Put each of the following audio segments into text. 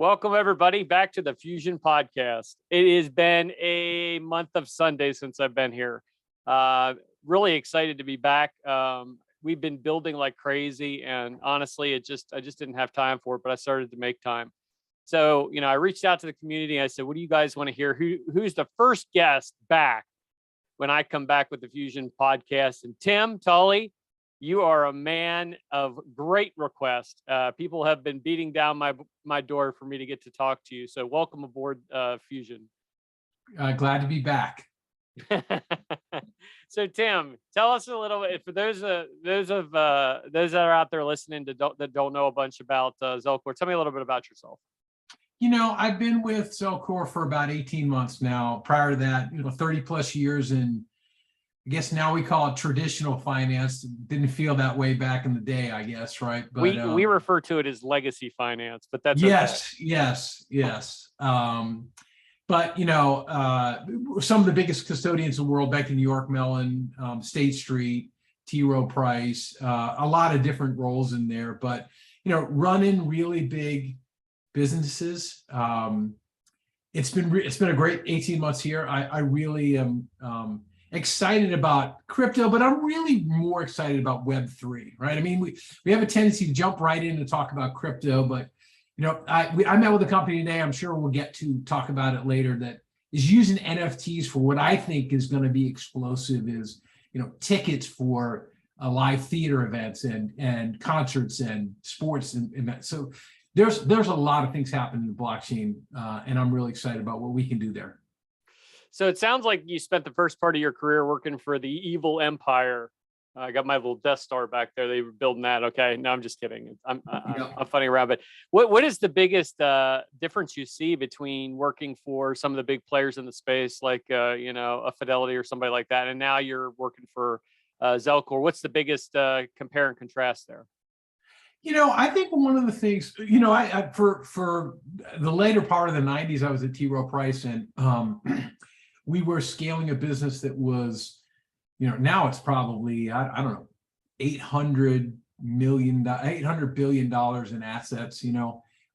Welcome, everybody, back to the Fusion Podcast. It has been a month of Sundays since I've been here. Really excited to be back. We've been building like crazy, and honestly, I just didn't have time for it, but I started to make time. So, I reached out to the community. I said, "What do you guys want to hear? Who's the first guest back when I come back with the Fusion Podcast?" And Tim Tully, you are a man of great request. People have been beating down my door for me to get to talk to you. So welcome aboard, Fusion. Glad to be back. So Tim, tell us a little bit for those that are out there listening that don't know a bunch about Zelcore. Tell me a little bit about yourself. I've been with Zelcore for about 18 months now. Prior to that, 30 plus years in, I guess now we call it traditional finance. Didn't feel that way back in the day, I guess, right? But we refer to it as legacy finance, but that's yes, okay. yes. But some of the biggest custodians in the world, Bank of New York, Mellon, State Street, T. Rowe Price, a lot of different roles in there. But running really big businesses. It's been a great 18 months here. I really am excited about crypto, but I'm really more excited about Web3, right? I mean, we have a tendency to jump right in and talk about crypto, but I met with a company today, I'm sure we'll get to talk about it later, that is using NFTs for what I think is going to be explosive is, tickets for live theater events and concerts and sports and events. So there's a lot of things happening in the blockchain, and I'm really excited about what we can do there. So it sounds like you spent the first part of your career working for the evil empire. I got my little Death Star back there. They were building that. Okay, no, I'm just kidding. I'm funny around. But what is the biggest difference you see between working for some of the big players in the space, like a Fidelity or somebody like that, and now you're working for Zelcore? What's the biggest compare and contrast there? I think one of the things, I for the later part of the 90s, I was at T. Rowe Price, and we were scaling a business that was, now it's probably, I don't know, $800 billion in assets.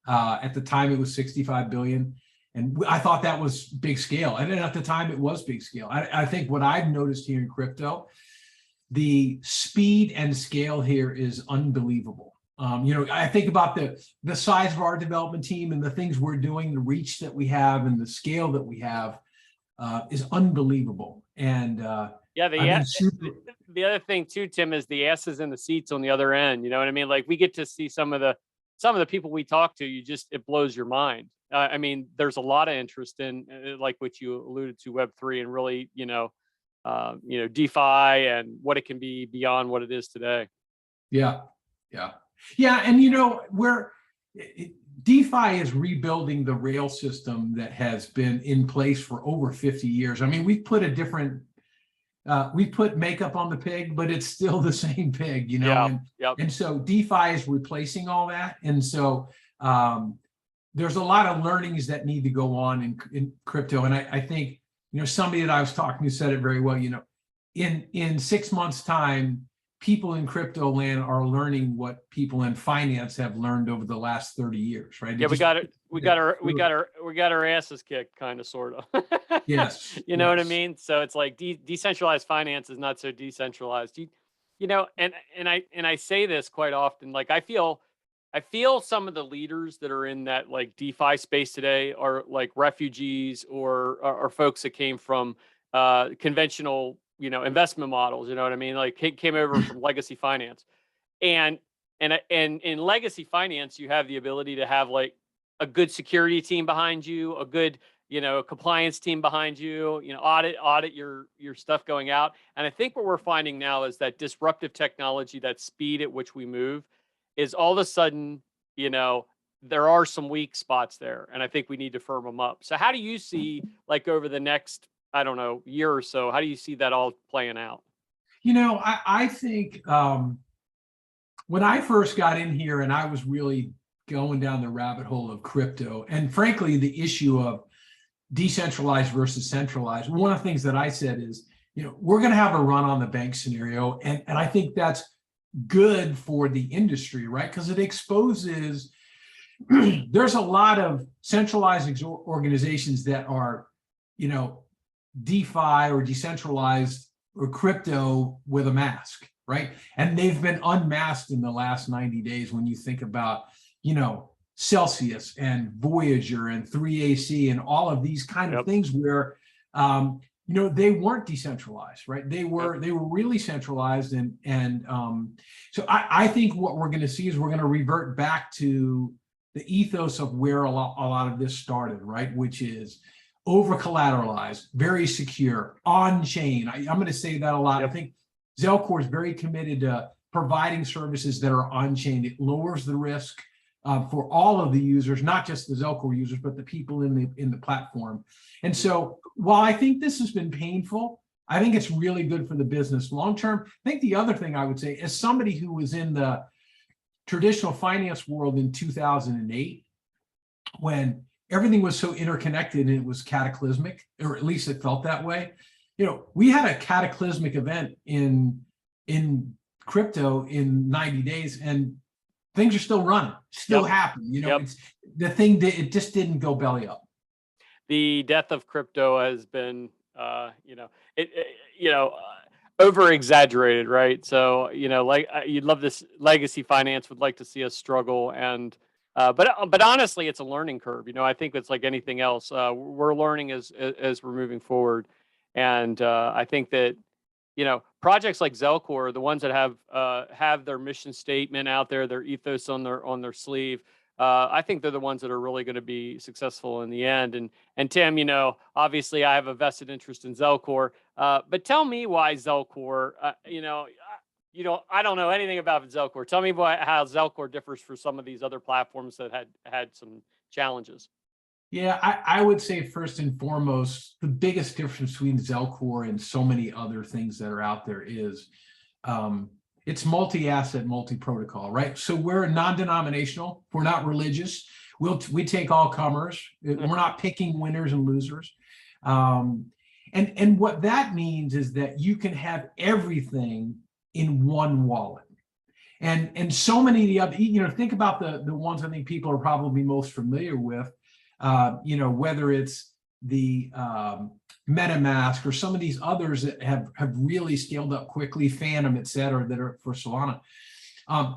At the time it was 65 billion. And I thought that was big scale. And then at the time it was big scale. I think what I've noticed here in crypto, the speed and scale here is unbelievable. I think about the size of our development team and the things we're doing, the reach that we have and the scale that we have is unbelievable. And the other thing too, Tim, is the asses in the seats on the other end. You know what I mean? Like we get to see some of the people we talk to. It blows your mind. I mean, there's a lot of interest in, like what you alluded to, Web3, and really, DeFi and what it can be beyond what it is today. Yeah. And where DeFi is rebuilding the rail system that has been in place for over 50 years. I mean, we've put we put makeup on the pig, but it's still the same pig, And so DeFi is replacing all that. And so there's a lot of learnings that need to go on in crypto. And I think, somebody that I was talking to said it very well, in 6 months' time, people in crypto land are learning what people in finance have learned over the last 30 years, right? Yeah, we got our asses kicked, kind of, sort of. Yes. What I mean? So it's like decentralized finance is not so decentralized. And I say this quite often. Like I feel some of the leaders that are in that like DeFi space today are like refugees or folks that came from conventional investment models, you know what I mean? Like came over from legacy finance. And in legacy finance, you have the ability to have like a good security team behind you, a good, compliance team behind you, audit your stuff going out. And I think what we're finding now is that disruptive technology, that speed at which we move, is all of a sudden, there are some weak spots there. And I think we need to firm them up. So how do you see, like, over the next, I don't know, year or so, how do you see that all playing out? I think when I first got in here and I was really going down the rabbit hole of crypto, and frankly, the issue of decentralized versus centralized, one of the things that I said is, we're going to have a run on the bank scenario. And I think that's good for the industry, right? Because it exposes there's a lot of centralized organizations that are, you know, DeFi or decentralized or crypto with a mask, right? And they've been unmasked in the last 90 days when you think about, you know, Celsius and Voyager and 3AC and all of these kind of things where, you know, they weren't decentralized, right? They were really centralized, so I think what we're going to see is we're going to revert back to the ethos of where a lot of this started, right? Which is over collateralized, very secure, on chain. I'm going to say that a lot. I think Zelcore is very committed to providing services that are on chain. It lowers the risk for all of the users, not just the Zelcore users, but the people in the platform. And so while I think this has been painful, I think it's really good for the business long term. I think the other thing I would say, as somebody who was in the traditional finance world in 2008, when everything was so interconnected and it was cataclysmic, or at least it felt that way. You know, we had a cataclysmic event in crypto in 90 days, and things are still running, still happening. You know, it's the thing that it just didn't go belly up. The death of crypto has been, over exaggerated, right? So, like you'd love this legacy finance would like to see us struggle, and but honestly, it's a learning curve. I think it's like anything else. We're learning as we're moving forward, and I think that projects like Zelcore, the ones that have their mission statement out there, their ethos on their sleeve. I think they're the ones that are really going to be successful in the end. And Tim, obviously I have a vested interest in Zelcore, but tell me why Zelcore. I don't know anything about Zelcore. Tell me how Zelcore differs from some of these other platforms that had some challenges. Yeah, I would say first and foremost, the biggest difference between Zelcore and so many other things that are out there is it's multi-asset, multi-protocol, right? So we're non-denominational. We're not religious. We take all comers. We're not picking winners and losers. And what that means is that you can have everything in one wallet. And so many of the other, think about the ones I think people are probably most familiar with, whether it's the MetaMask or some of these others that have really scaled up quickly, Phantom, et cetera, that are for Solana.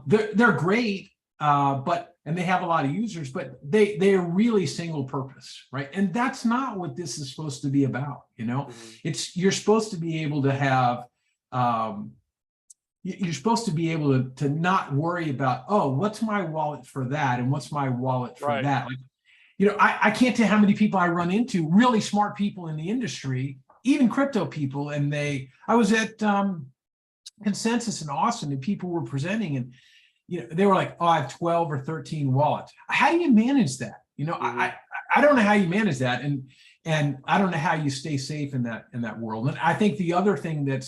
They're great, and they have a lot of users, but they are really single purpose, right? And that's not what this is supposed to be about. You're supposed to be able to have you're supposed to be able to not worry about, oh, what's my wallet for that and what's my wallet for that. Like, I can't tell how many people I run into, really smart people in the industry, even crypto people. And I was at Consensus in Austin, and people were presenting, and they were like, oh, I have 12 or 13 wallets. How do you manage that? I don't know how you manage that, and I don't know how you stay safe in that world. And I think the other thing that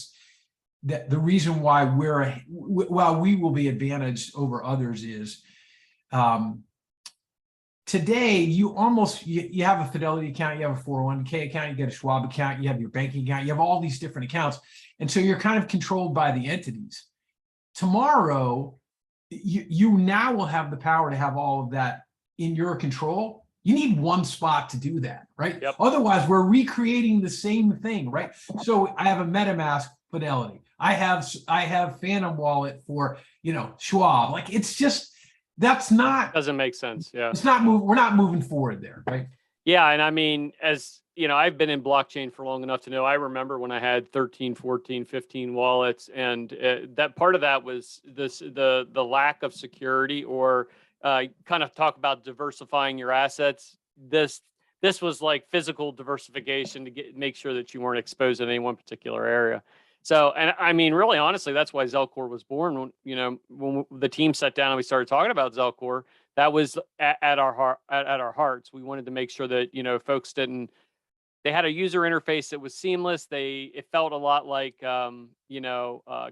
the reason why we will be advantaged over others is today, you have a Fidelity account, you have a 401k account, you get a Schwab account, you have your banking account, you have all these different accounts. And so you're kind of controlled by the entities. Tomorrow, you now will have the power to have all of that in your control. You need one spot to do that, right? Otherwise, we're recreating the same thing, right? So I have a MetaMask Fidelity. I have Phantom Wallet for, Schwab. Like, it's just, doesn't make sense. Yeah. We're not moving forward there, right? Yeah. And I mean, as I've been in blockchain for long enough to know, I remember when I had 13, 14, 15 wallets, and that part of that was the lack of security, or kind of talk about diversifying your assets. This was like physical diversification to make sure that you weren't exposed in any one particular area. So, and I mean, really, honestly, that's why Zelcore was born. When the team sat down and we started talking about Zelcore, that was at our hearts. We wanted to make sure that folks they had a user interface that was seamless. It felt a lot like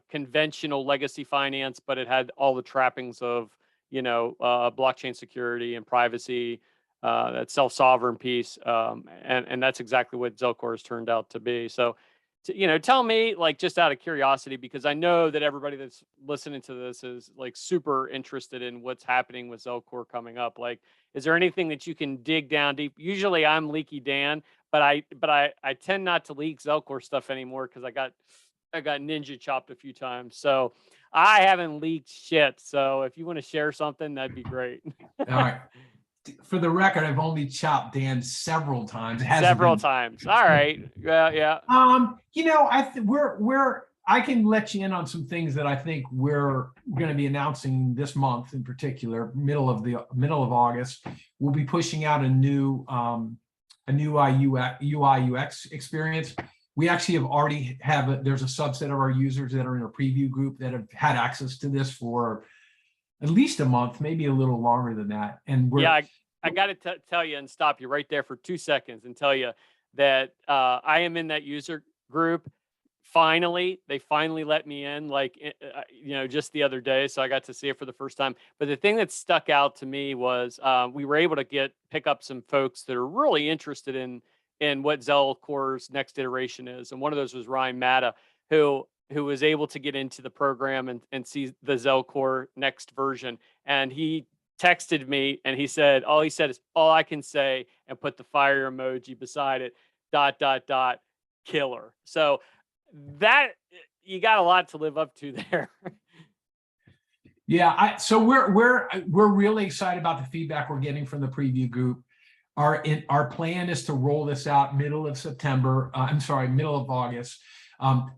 conventional legacy finance, but it had all the trappings of blockchain security and privacy, that self-sovereign piece, and that's exactly what Zelcore has turned out to be. So. tell me, like, just out of curiosity, because I know that everybody that's listening to this is like super interested in what's happening with Zelcore coming up. Like, is there anything that you can dig down deep? Usually I'm Leaky Dan, but I tend not to leak Zelcore stuff anymore because I got ninja chopped a few times. So I haven't leaked shit. So if you want to share something, that'd be great. All right. For the record, I've only chopped Dan several times. It hasn't Several been. times. All right. Yeah, yeah. I can let you in on some things that I think we're going to be announcing this month in particular, middle of August. We'll be pushing out a new UI UX experience. We actually there's a subset of our users that are in a preview group that have had access to this for at least a month, maybe a little longer than that. And I got to tell you and stop you right there for 2 seconds and tell you that I am in that user group. They finally let me in, like, just the other day. So I got to see it for the first time. But the thing that stuck out to me was we were able to pick up some folks that are really interested in what Zelcore's next iteration is. And one of those was Ryan Matta, who was able to get into the program and see the Zelcore next version. And he texted me and all he said is, all I can say, and put the fire emoji beside it, ... killer. So that, you got a lot to live up to there. Yeah, so we're really excited about the feedback we're getting from the preview group. Our plan is to roll this out middle of August,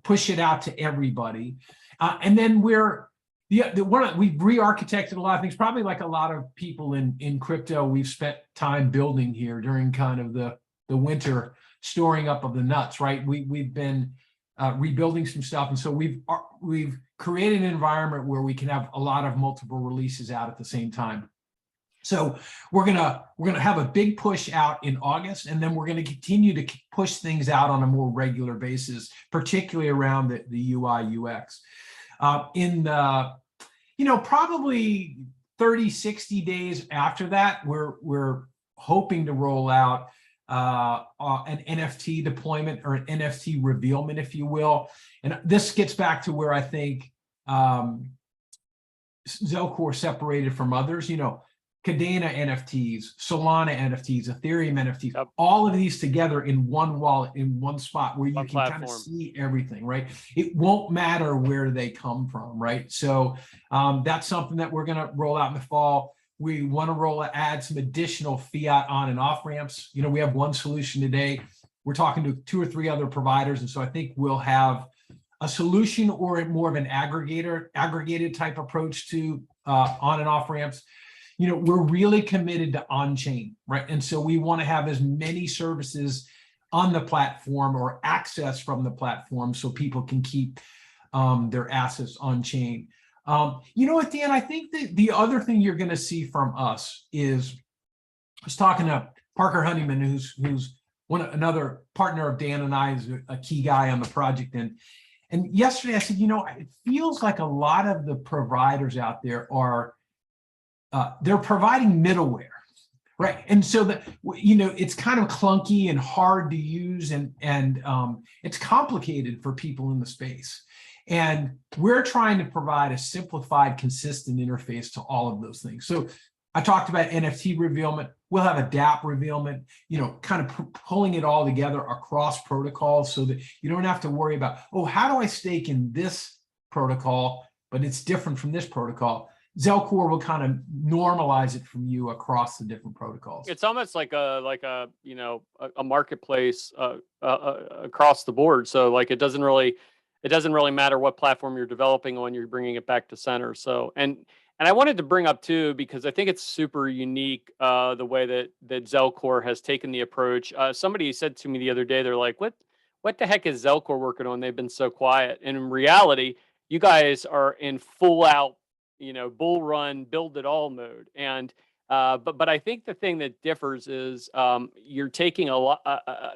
push it out to everybody, and then we've re-architected a lot of things. Probably like a lot of people in crypto, we've spent time building here during kind of the winter storing up of the nuts, right? We've been rebuilding some stuff, and so we've created an environment where we can have a lot of multiple releases out at the same time. So we're gonna have a big push out in August, and then we're gonna continue to push things out on a more regular basis, particularly around the UI UX. Probably 30, 60 days after that, we're hoping to roll out an NFT deployment or an NFT revealment, if you will. And this gets back to where I think Zelcore separated from others. Cadena NFTs, Solana NFTs, Ethereum NFTs, Yep. All of these together in one wallet, in one spot where you can kind of see everything, right? It won't matter where they come from, right? So that's something that we're going to roll out in the fall. We want to add some additional fiat on and off ramps. We have one solution today. We're talking to 2 or 3 other providers. And so I think we'll have a solution or more of an aggregated type approach to on and off ramps. We're really committed to on-chain, right? And so we want to have as many services on the platform or access from the platform so people can keep their assets on-chain. At the end, I think the other thing you're going to see from us is, I was talking to Parker Honeyman, who's another partner of Dan and I, is a key guy on the project. And yesterday I said, it feels like a lot of the providers out there they're providing middleware, right? And so it's kind of clunky and hard to use, and it's complicated for people in the space. And we're trying to provide a simplified, consistent interface to all of those things. So I talked about NFT revealment. We'll have a dApp revealment, kind of pulling it all together across protocols so that you don't have to worry about, how do I stake in this protocol, but it's different from this protocol. Zelcore will kind of normalize it from you across the different protocols. It's almost like a marketplace across the board. So like it doesn't really matter what platform you're developing on. You're bringing it back to center. So and I wanted to bring up too, because I think it's super unique the way that Zelcore has taken the approach. Somebody said to me the other day, they're like, "What the heck is Zelcore working on? They've been so quiet." And in reality, you guys are in full out, bull run, build it all mode. And but I think the thing that differs is you're taking a lot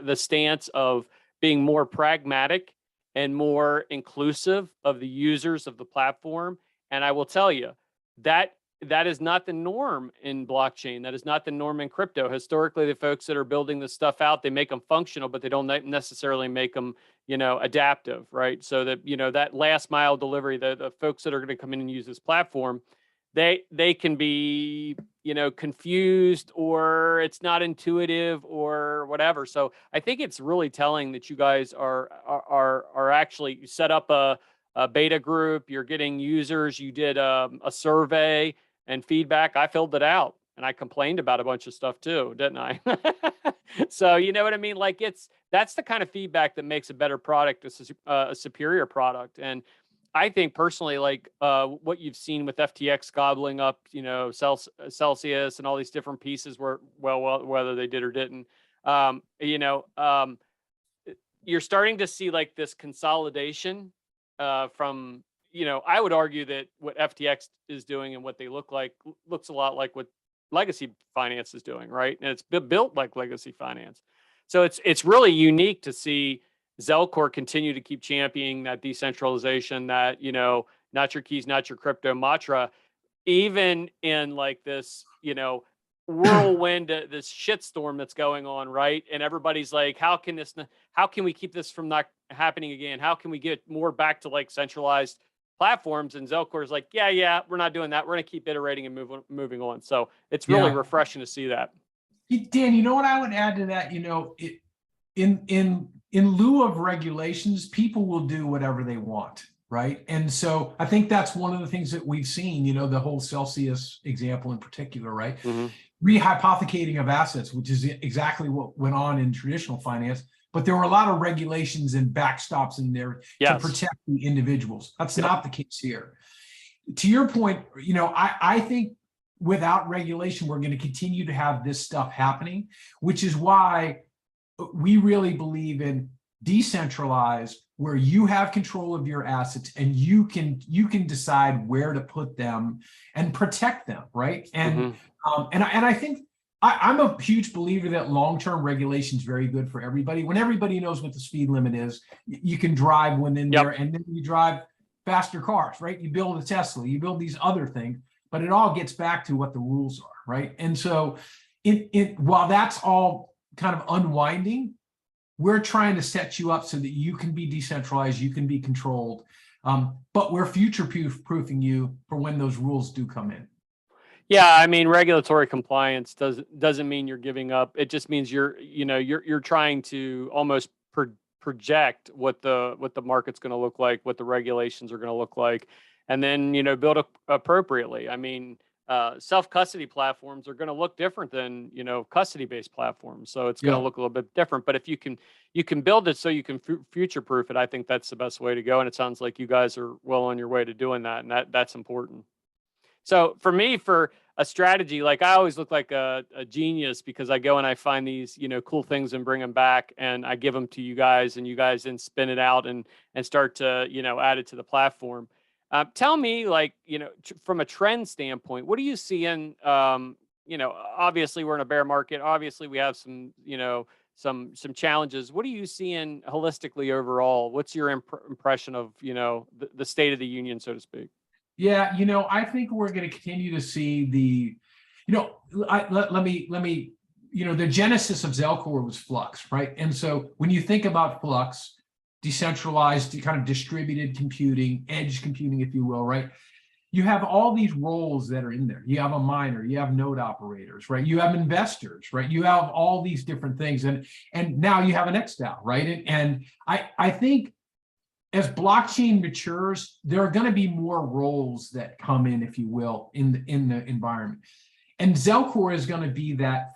the stance of being more pragmatic and more inclusive of the users of the platform. And I will tell you that that is not the norm in blockchain. That is not the norm in crypto. Historically, the folks that are building this stuff out, they make them functional, but they don't necessarily make them, adaptive, right? So that, that last mile delivery, the folks that are going to come in and use this platform, they can be, confused, or it's not intuitive or whatever. So I think it's really telling that you guys are actually set up a beta group. You're getting users. You did a survey and feedback. I filled it out and I complained about a bunch of stuff too, didn't I? So you know what I mean? Like that's the kind of feedback that makes a better product, a superior product. And I think personally, like what you've seen with FTX gobbling up, Celsius and all these different pieces, where whether they did or didn't, you're starting to see like this consolidation from, I would argue that what FTX is doing and what they look like looks a lot like what legacy finance is doing, right? And it's built like legacy finance. So it's really unique to see Zelcore continue to keep championing that decentralization, that, not your keys, not your crypto mantra, even in like this, whirlwind, this shitstorm that's going on, right? And everybody's like, how can we keep this from not happening again? How can we get more back to like centralized platforms? And Zelcore is like, yeah, we're not doing that. We're going to keep iterating and moving on. So it's really refreshing to see that. Dan, you know what I would add to that? In lieu of regulations, people will do whatever they want, right? And so I think that's one of the things that we've seen, the whole Celsius example in particular, right? Mm-hmm. Rehypothecating of assets, which is exactly what went on in traditional finance, but there were a lot of regulations and backstops in there to protect the individuals. That's not the case here. To your point, I think without regulation, we're going to continue to have this stuff happening, which is why we really believe in decentralized, where you have control of your assets and you can decide where to put them and protect them, right? And and I think I'm a huge believer that long-term regulation is very good for everybody. When everybody knows what the speed limit is, you can drive within there, and then you drive faster cars, right? You build a Tesla, you build these other things, but it all gets back to what the rules are, right? And so while that's all kind of unwinding, we're trying to set you up so that you can be decentralized, you can be controlled, but we're future-proofing you for when those rules do come in. Yeah, I mean, regulatory compliance doesn't mean you're giving up. It just means you're trying to almost project what the market's going to look like, what the regulations are going to look like, and then build appropriately. I mean, self-custody platforms are going to look different than custody-based platforms, so it's going to look a little bit different. But if you can build it so you can future-proof it, I think that's the best way to go. And it sounds like you guys are well on your way to doing that, and that's important. So for me, for a strategy, like I always look like a genius, because I go and I find these, cool things and bring them back, and I give them to you guys, and you guys then spin it out and start to, add it to the platform. Tell me, like, from a trend standpoint, what do you see in, obviously we're in a bear market. Obviously we have some, some challenges. What do you see in holistically overall? What's your impression of, the state of the union, so to speak? Yeah, I think we're going to continue to see let me, the genesis of Zelcore was Flux, right? And so when you think about Flux, decentralized, kind of distributed computing, edge computing, if you will, right? You have all these roles that are in there. You have a miner, you have node operators, right? You have investors, right? You have all these different things, and now you have an XDAO, right? And I think as blockchain matures, there are going to be more roles that come in, if you will, in the environment. And Zelcore is going to be that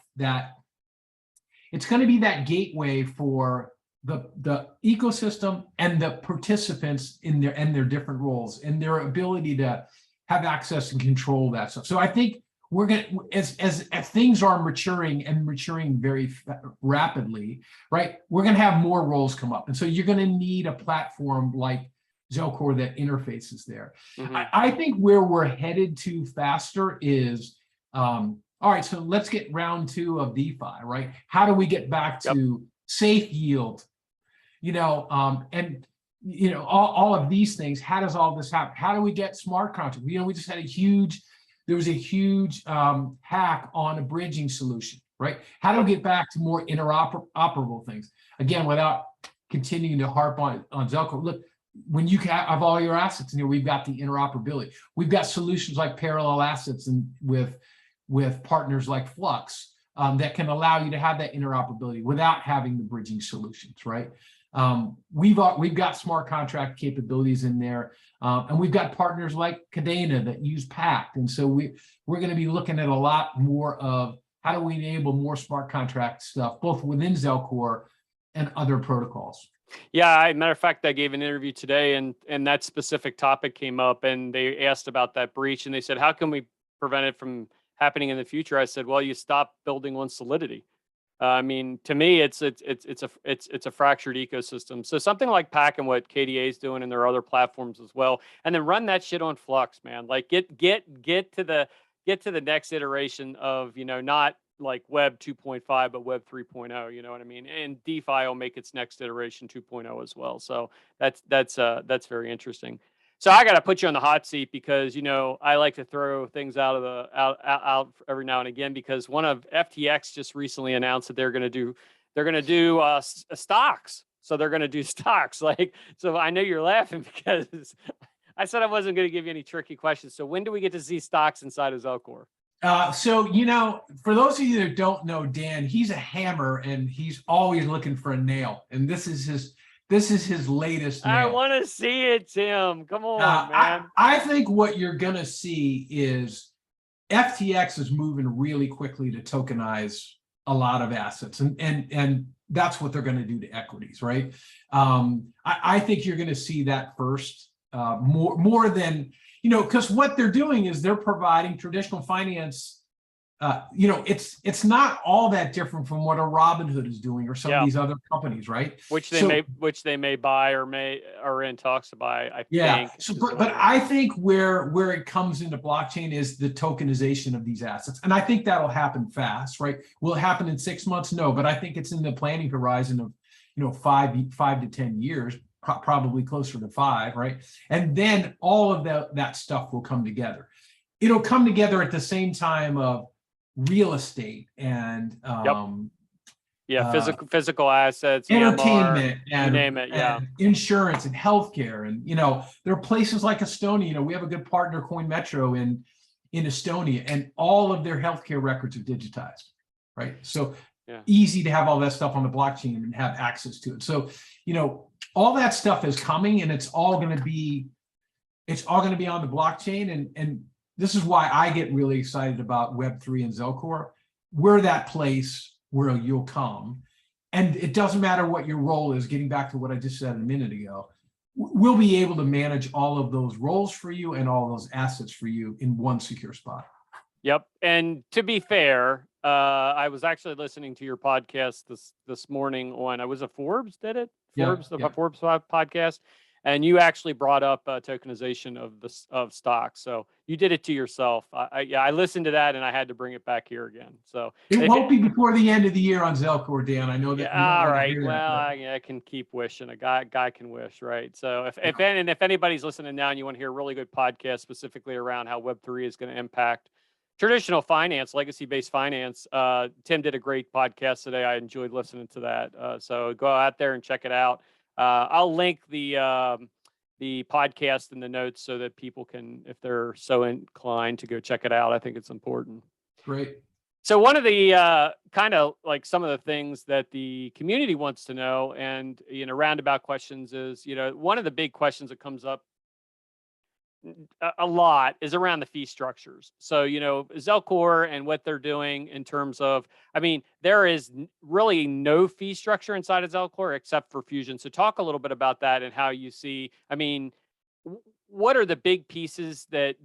it's going to be that gateway for the ecosystem and the participants in their different roles and their ability to have access and control that stuff. So I think we're going to, as things are maturing very rapidly, right? We're going to have more roles come up. And so you're going to need a platform like Zelcore that interfaces there. I think where we're headed to faster is, all right, so let's get round 2 of DeFi, right? How do we get back to safe yield? And all of these things. How does all this happen? How do we get smart contracts? We just had there was a huge hack on a bridging solution, right? How do we get back to more interoperable things? Again, without continuing to harp on Zelcore, look, when you have all your assets, we've got the interoperability. We've got solutions like parallel assets and with partners like Flux that can allow you to have that interoperability without having the bridging solutions, right? We've got smart contract capabilities in there, and we've got partners like Cadena that use Pact, and so we're going to be looking at a lot more of how do we enable more smart contract stuff, both within Zelcore and other protocols. Yeah, matter of fact, I gave an interview today, and that specific topic came up, and they asked about that breach, and they said, "How can we prevent it from happening in the future?" I said, "Well, you stop building on Solidity." I mean, to me, it's a fractured ecosystem. So something like Pack and what KDA is doing, and their other platforms as well, and then run that shit on Flux, man. Like get to the next iteration of not like Web 2.5, but Web 3.0. You know what I mean? And DeFi will make its next iteration 2.0 as well. So that's very interesting. So I got to put you on the hot seat because I like to throw things out every now and again, because one of FTX just recently announced that they're going to do stocks. So they're going to do stocks. Like, so I know you're laughing because I said I wasn't going to give you any tricky questions. So when do we get to see stocks inside of Zelcore? So, for those of you that don't know Dan, he's a hammer and he's always looking for a nail. And this is his latest nail. I want to see it, Tim. Come on, man. I think what you're going to see is FTX is moving really quickly to tokenize a lot of assets. And that's what they're going to do to equities, right? I think you're going to see that first, more than, because what they're doing is they're providing traditional finance. It's not all that different from what a Robinhood is doing or some of these other companies, right? Which they may buy or are in talks to buy. I think. So, but I think where it comes into blockchain is the tokenization of these assets, and I think that'll happen fast, right? Will it happen in 6 months? No, but I think it's in the planning horizon of 5 to 10 years, probably closer to 5, right? And then all of that stuff will come together. It'll come together at the same time of real estate and physical assets, entertainment, EMR, and you name it, and insurance and healthcare, and there are places like Estonia. We have a good partner, Coin Metro, in Estonia, and all of their healthcare records are digitized, right? So easy to have all that stuff on the blockchain and have access to it. So all that stuff is coming, and it's all going to be on the blockchain, and this is why I get really excited about Web3 and Zelcore. We're that place where you'll come, and it doesn't matter what your role is. Getting back to what I just said a minute ago, we'll be able to manage all of those roles for you and all those assets for you in one secure spot. Yep. And to be fair, I was actually listening to your podcast this morning on, was it Forbes did it? Forbes podcast. And you actually brought up tokenization of stocks, so you did it to yourself. I listened to that, and I had to bring it back here again. So it won't be before the end of the year on Zelcore, Dan. I know that. All right. Well, I can keep wishing. A guy can wish, right? So if anybody's listening now and you want to hear a really good podcast specifically around how Web3 is going to impact traditional finance, legacy-based finance, Tim did a great podcast today. I enjoyed listening to that. So go out there and check it out. I'll link the podcast in the notes so that people can, if they're so inclined to go check it out. I think it's important. Great. So one of the kind of like some of the things that the community wants to know, and roundabout questions is, one of the big questions that comes up a lot is around the fee structures. So, Zelcore and what they're doing in terms of, there is really no fee structure inside of Zelcore except for Fusion. So talk a little bit about that and how you see, what are the big pieces that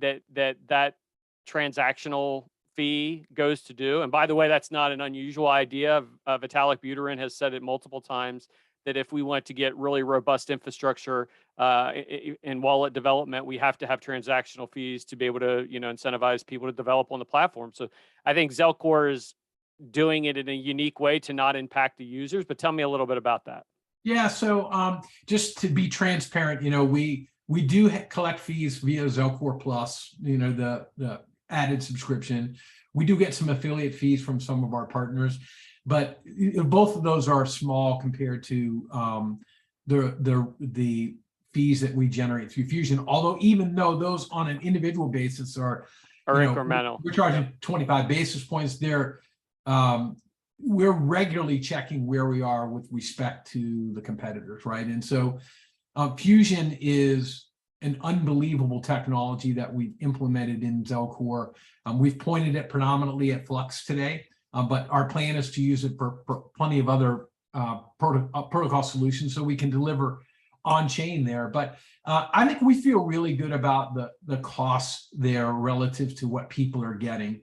transactional fee goes to do? And by the way, that's not an unusual idea. Vitalik Buterin has said it multiple times that if we want to get really robust infrastructure in wallet development, we have to have transactional fees to be able to, incentivize people to develop on the platform. So I think Zelcore is doing it in a unique way to not impact the users. But tell me a little bit about that. Yeah. So just to be transparent, we do collect fees via Zelcore Plus. The added subscription. We do get some affiliate fees from some of our partners, but both of those are small compared to the fees that we generate through Fusion. Although even though those on an individual basis are incremental, we're charging 25 basis points. We're regularly checking where we are with respect to the competitors, right? And so Fusion is an unbelievable technology that we've implemented in Zelcore. We've pointed it predominantly at Flux today, but our plan is to use it for plenty of other protocol solutions so we can deliver on chain there. But I think we feel really good about the costs there relative to what people are getting.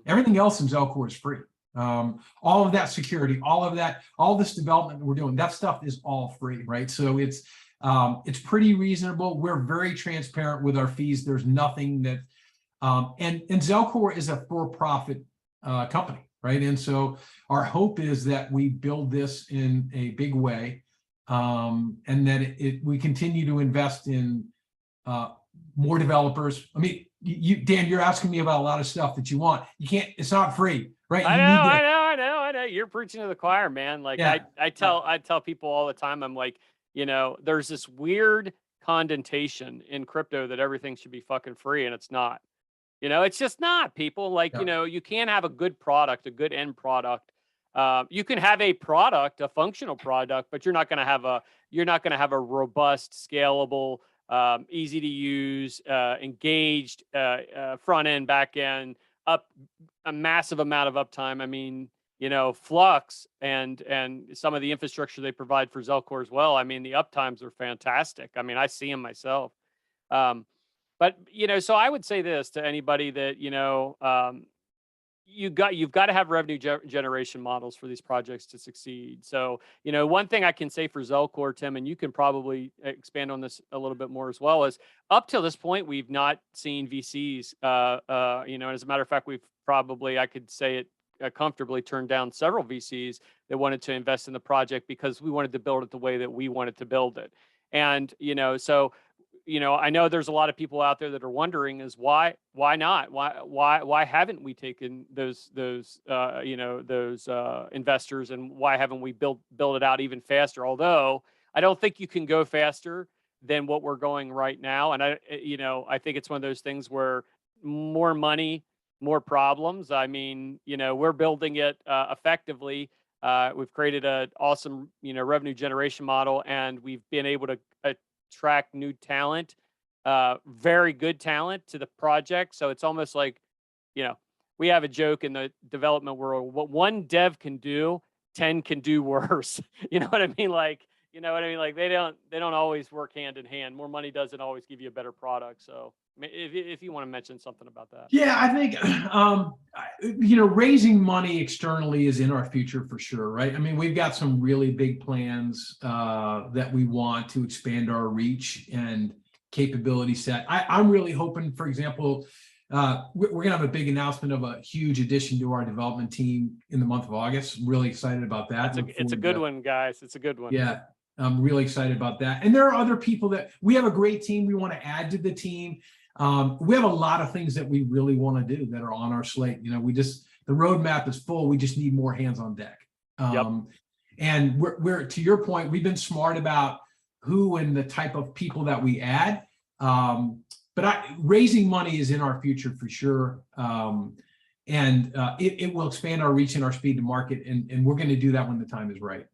Everything else in Zelcore is free. All of that security, all this development that we're doing, that stuff is all free, right? So it's pretty reasonable. We're very transparent with our fees. There's nothing that, and Zelcore is a for-profit company, right? And so our hope is that we build this in a big way, and that we continue to invest in more developers. I mean, Dan, you're asking me about a lot of stuff that you want. You can't, it's not free, right? I know. You're preaching to the choir, man. Like yeah. I tell people all the time, I'm like, there's this weird condensation in crypto that everything should be fucking free, and it's not. It's just not, people. Like, you can't have a good product, a good end product. You can have a product, a functional product, but you're not going to have a robust, scalable, easy to use, engaged front end, back end, up a massive amount of uptime. I mean, Flux and some of the infrastructure they provide for Zelcore as well. I mean, the uptimes are fantastic. I mean, I see them myself. But so I would say this to anybody that you've got to have revenue generation models for these projects to succeed. So one thing I can say for Zelcore, Tim, and you can probably expand on this a little bit more as well, is up till this point we've not seen VCs. As a matter of fact, we've probably, I could say it comfortably, turned down several VCs that wanted to invest in the project because we wanted to build it the way that we wanted to build it. And so I know there's a lot of people out there that are wondering is why not? Why haven't we taken those investors, and why haven't we built it out even faster? Although I don't think you can go faster than what we're going right now. And I think it's one of those things where more money, more problems. I mean, we're building it effectively. We've created an awesome, revenue generation model, and we've been able to attract new talent, very good talent to the project. So it's almost like, we have a joke in the development world: what one dev can do, 10 can do worse. You know what I mean? Like, Like they don't always work hand in hand. More money doesn't always give you a better product. So if you want to mention something about that. Yeah, I think, raising money externally is in our future for sure, right? I mean, we've got some really big plans that we want to expand our reach and capability set. I'm really hoping, for example, we're going to have a big announcement of a huge addition to our development team in the month of August. I'm really excited about that. It's a good one, guys. It's a good one. Yeah, I'm really excited about that. And there are other people that we have a great team we want to add to the team. We have a lot of things that we really want to do that are on our slate. The roadmap is full. We just need more hands on deck. And we're to your point, we've been smart about who and the type of people that we add. But raising money is in our future for sure. And it will expand our reach and our speed to market. And we're going to do that when the time is right.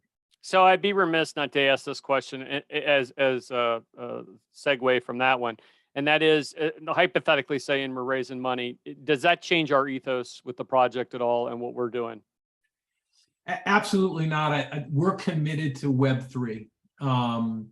So I'd be remiss not to ask this question as a segue from that one. And that is, hypothetically saying we're raising money, does that change our ethos with the project at all and what we're doing? Absolutely not. We're committed to Web3. And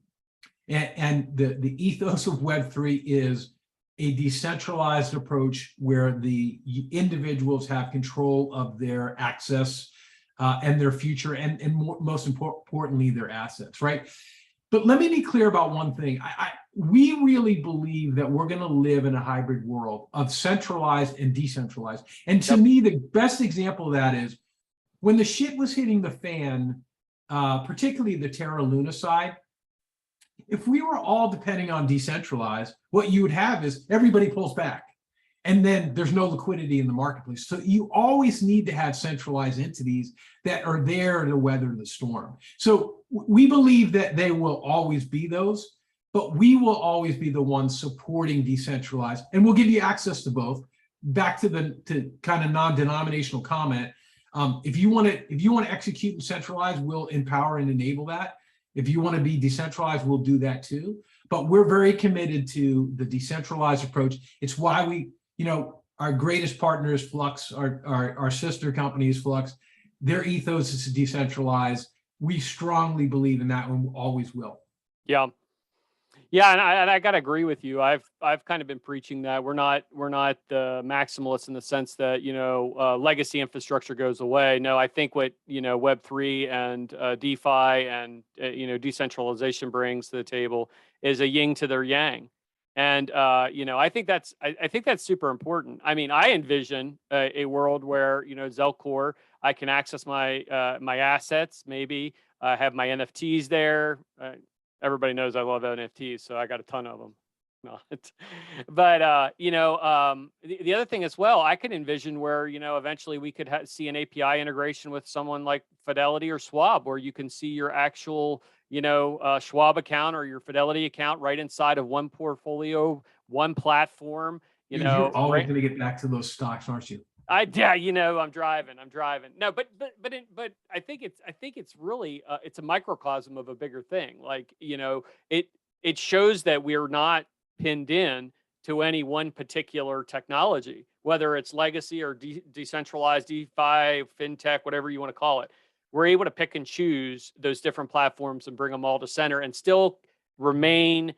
the ethos of Web3 is a decentralized approach where the individuals have control of their access and their future, and most importantly, their assets, right? But let me be clear about one thing. We really believe that we're going to live in a hybrid world of centralized and decentralized. And to me, the best example of that is when the shit was hitting the fan, particularly the Terra Luna side. If we were all depending on decentralized, what you would have is everybody pulls back. and then there's no liquidity in the marketplace. So you always need to have centralized entities that are there to weather the storm. So we believe that they will always be those, but we will always be the ones supporting decentralized, and we'll give you access to both. Back to the kind of non-denominational comment, if you want to execute and centralize, we'll empower and enable that. If you want to be decentralized, we'll do that too. But we're very committed to the decentralized approach. It's why we, our greatest partner is Flux, our sister company is Flux. Their ethos is to decentralize. We strongly believe in that, and always will. Yeah. Yeah, and I gotta agree with you. I've kind of been preaching that we're not the maximalists in the sense that legacy infrastructure goes away. No, I think what Web3 and DeFi and decentralization brings to the table is a yin to their yang, and I think that's super important. I mean, I envision a world where Zelcore, I can access my my assets, maybe have my NFTs there. Everybody knows I love NFTs, so I got a ton of them. No, but the other thing as well, I could envision where eventually we could see an API integration with someone like Fidelity or Schwab, where you can see your actual Schwab account or your Fidelity account right inside of one portfolio, one platform. You're always going to get back to those stocks, aren't you? Yeah, I'm driving. No, but I think it's really it's a microcosm of a bigger thing. Like, it shows that we're not pinned in to any one particular technology, whether it's legacy or decentralized, DeFi, fintech, whatever you want to call it. We're able to pick and choose those different platforms and bring them all to center and still remain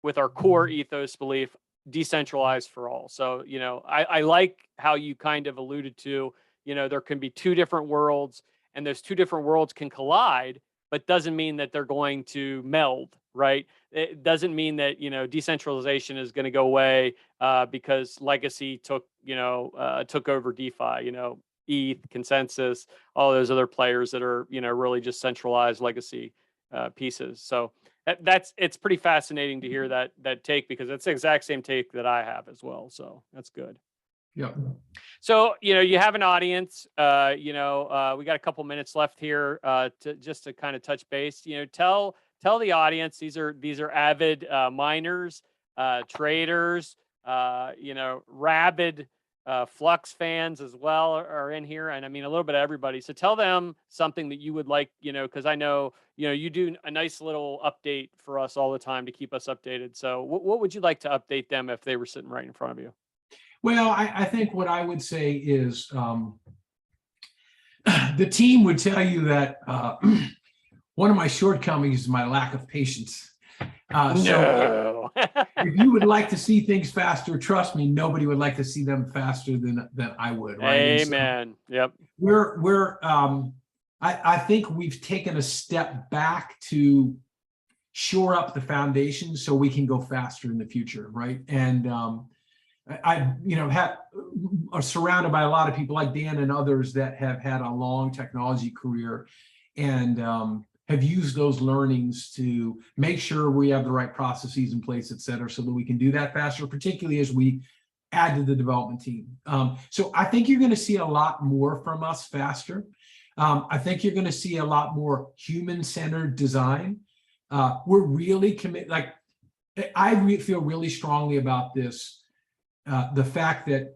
with our core ethos belief, decentralized for all. So, I like how you kind of alluded to, there can be two different worlds, and those two different worlds can collide, but doesn't mean that they're going to meld, right? It doesn't mean that, decentralization is going to go away because legacy took over DeFi, ETH, Consensus, all those other players that are, really just centralized legacy pieces. So it's pretty fascinating to hear that take, because it's the exact same take that I have as well. So that's good. Yeah. So, you have an audience, we got a couple minutes left here to kind of touch base, tell the audience, these are avid miners, traders, rabid Flux fans as well are in here, and I mean a little bit of everybody. So tell them something that you would like, because I know you do a nice little update for us all the time to keep us updated. So what would you like to update them if they were sitting right in front of you? Well, I think what I would say is the team would tell you that one of my shortcomings is my lack of patience. No. If you would like to see things faster, trust me, nobody would like to see them faster than I would. Right? Amen. So yep. I think we've taken a step back to shore up the foundation so we can go faster in the future, right? And are surrounded by a lot of people like Dan and others that have had a long technology career and have used those learnings to make sure we have the right processes in place, et cetera, so that we can do that faster, particularly as we add to the development team. So I think you're going to see a lot more from us faster. I think you're going to see a lot more human-centered design. We're really committed. Like, I feel really strongly about this. The fact that,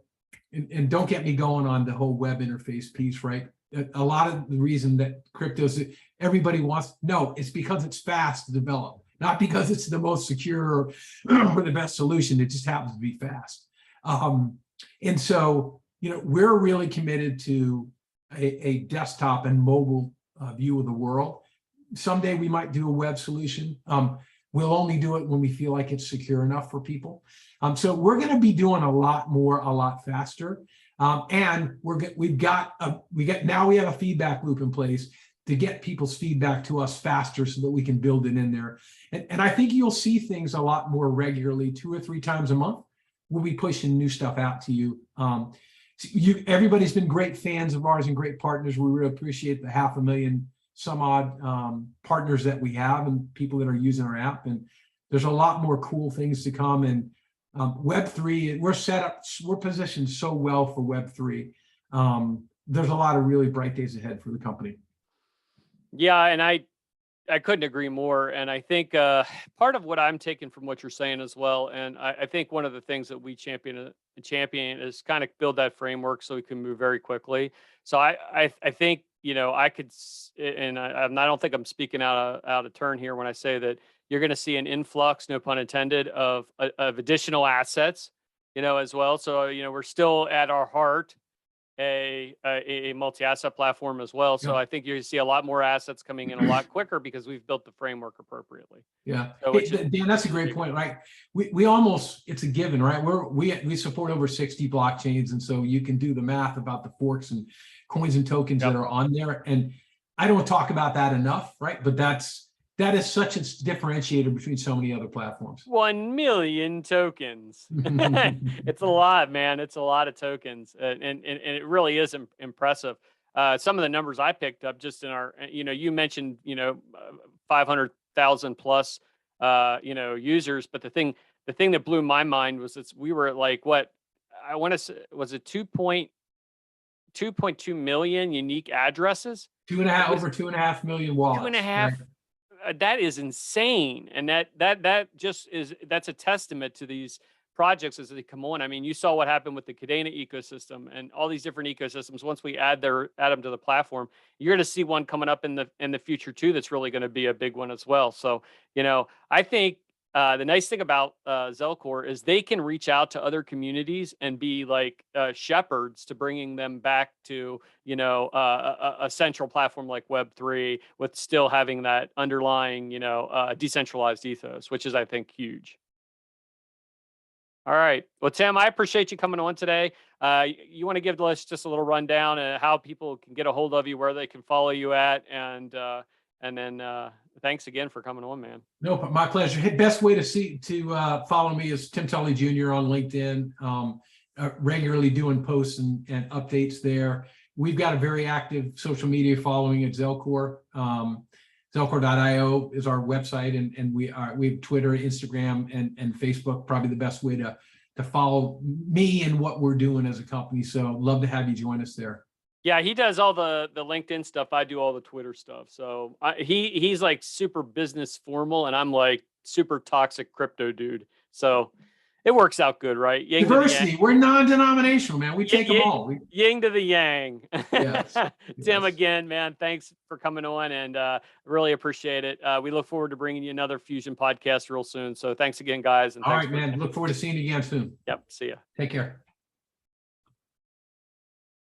and don't get me going on the whole web interface piece, right? A lot of the reason that cryptos, everybody wants, no, it's because it's fast to develop, not because it's the most secure or the best solution. It just happens to be fast. And so, we're really committed to a desktop and mobile view of the world. Someday we might do a web solution. We'll only do it when we feel like it's secure enough for people. So we're going to be doing a lot more, a lot faster. And we have a feedback loop in place to get people's feedback to us faster so that we can build it in there. And I think you'll see things a lot more regularly, 2 or 3 times a month. We'll be pushing new stuff out to you. Everybody's been great fans of ours and great partners. We really appreciate the 500,000 some odd partners that we have and people that are using our app. And there's a lot more cool things to come. And Web3, we're positioned so well for Web3. There's a lot of really bright days ahead for the company. Yeah, and I couldn't agree more. And I think part of what I'm taking from what you're saying as well, and I think one of the things that we champion is kind of build that framework so we can move very quickly. So I think, I could, and I don't think I'm speaking out of turn here when I say that you're going to see an influx, no pun intended, of additional assets, as well. So we're still at our heart a multi-asset platform as well. So Yeah. I think you see a lot more assets coming in a lot quicker because we've built the framework appropriately. Yeah. So Hey, Dan, that's a great point, right? We almost, it's a given, right? We support over 60 blockchains. And so you can do the math about the forks and coins and tokens that are on there. And I don't talk about that enough, right? But that is such a differentiator between so many other platforms. 1 million tokens. It's a lot, man. It's a lot of tokens. And it really is impressive. Some of the numbers I picked up just in our, you mentioned, 500,000 plus, users. But the thing that blew my mind was that we were at like, what I want to say, was it 2.2 million unique addresses? Over 2.5 million wallets. 2.5. Right? That is insane, and that's a testament to these projects as they come on. I mean, you saw what happened with the Cadena ecosystem and all these different ecosystems. Once we add them to the platform, you're going to see one coming up in the future too. That's really going to be a big one as well. So, I think the nice thing about Zelcore is they can reach out to other communities and be like shepherds to bringing them back to, a central platform like Web3 with still having that underlying, decentralized ethos, which is, I think, huge. All right. Well, Tim, I appreciate you coming on today. You want to give us just a little rundown of how people can get a hold of you, where they can follow you at, and then thanks again for coming on, man. No, my pleasure. Hey, best way to follow me is Tim Tully Jr. on LinkedIn. Regularly doing posts and updates there. We've got a very active social media following at Zelcore. Zelcore.io is our website, and we have Twitter, Instagram, and Facebook. Probably the best way to follow me and what we're doing as a company. So love to have you join us there. Yeah, he does all the LinkedIn stuff. I do all the Twitter stuff. So he's like super business formal, and I'm like super toxic crypto dude. So it works out good, right? Yang Diversity. We're non-denominational, man. We take them all. Yin to the yang. Yes. Tim, Yes. again, man, thanks for coming on, and really appreciate it. We look forward to bringing you another Fusion podcast real soon. So thanks again, guys. And all right, man. Look forward to seeing you again soon. Yep. See ya. Take care.